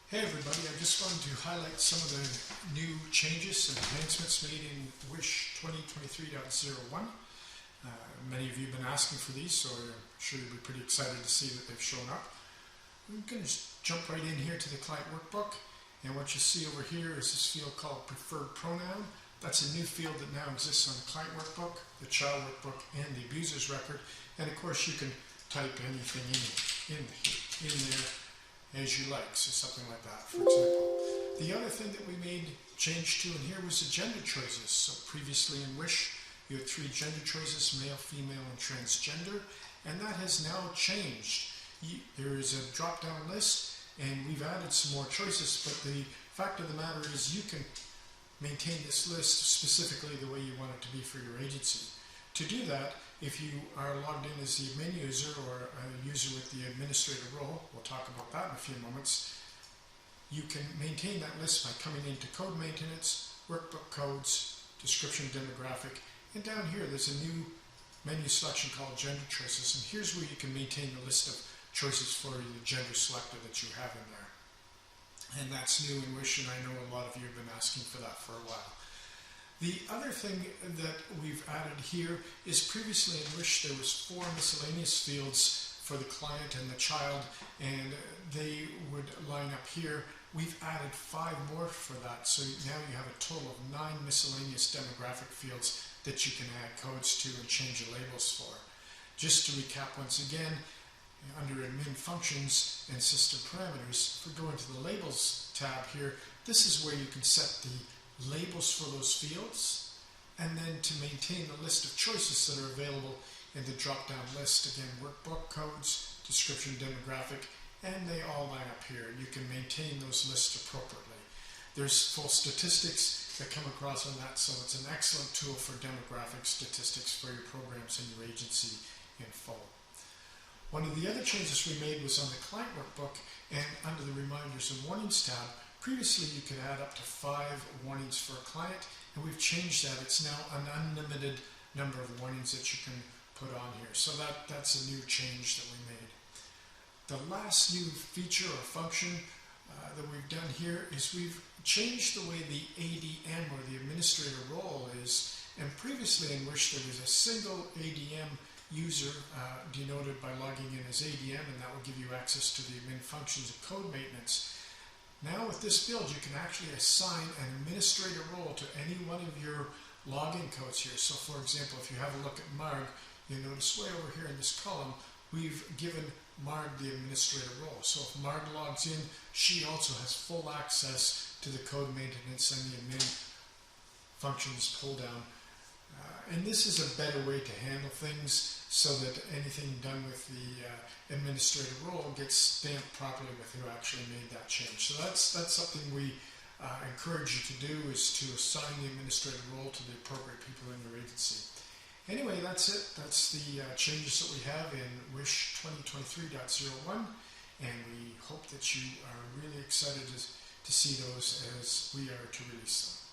Hey everybody, I just wanted to highlight some of the new changes and enhancements made in Wish 2023.01. Many of you have been asking for these, so I'm sure you'll be pretty excited to see that they've shown up. I'm going to just jump right in here to the client workbook, and what you see over here is this field called preferred pronoun. That's a new field that now exists on the client workbook, the child workbook, and the abuser's record, and of course you can type anything in there as you like, so something like that, for example. The other thing that we made change to in here was the gender choices. So previously in Wish, you had 3 gender choices, male, female, and transgender, and that has now changed. There is a drop-down list, and we've added some more choices, but the fact of the matter is you can maintain this list specifically the way you want it to be for your agency. To do that, if you are logged in as the admin user or a user with the administrator role, we'll talk about that in a few moments, you can maintain that list by coming into code maintenance, workbook codes, description demographic, and down here there's a new menu selection called gender choices, and here's where you can maintain the list of choices for the gender selector that you have in there. And that's new in Wish, and I know a lot of you have been asking for that for a while. The other thing that we've added here is previously in Wish there was 4 miscellaneous fields for the client and the child, and they would line up here. We've added 5 more for that, so now you have a total of 9 miscellaneous demographic fields that you can add codes to and change the labels for. Just to recap once again, under admin functions and system parameters, if we go into the labels tab here, this is where you can set the labels for those fields, and then to maintain the list of choices that are available in the drop-down list. Again, workbook codes, description demographic, and they all line up here. You can maintain those lists appropriately. There's full statistics that come across on that, so it's an excellent tool for demographic statistics for your programs and your agency in full. One of the other changes we made was on the client workbook, and under the reminders and warnings tab. Previously, you could add up to 5 warnings for a client, and we've changed that. It's now an unlimited number of warnings that you can put on here. So that's a new change that we made. The last new feature or function that we've done here is we've changed the way the ADM or the administrator role is. And previously in Wish, there was a single ADM user denoted by logging in as ADM, and that will give you access to the admin functions of code maintenance. Now with this build, you can actually assign an administrator role to any one of your login codes here. So for example, if you have a look at Marg, you'll notice way over here in this column, we've given Marg the administrator role. So if Marg logs in, she also has full access to the code maintenance and the admin functions pull down. And this is a better way to handle things so that anything done with the administrator role gets stamped properly with who actually made that change. So that's something we encourage you to do, is to assign the administrator role to the appropriate people in your agency. Anyway, that's it. That's the changes that we have in Wish 2023.01, and we hope that you are really excited to see those as we are to release them.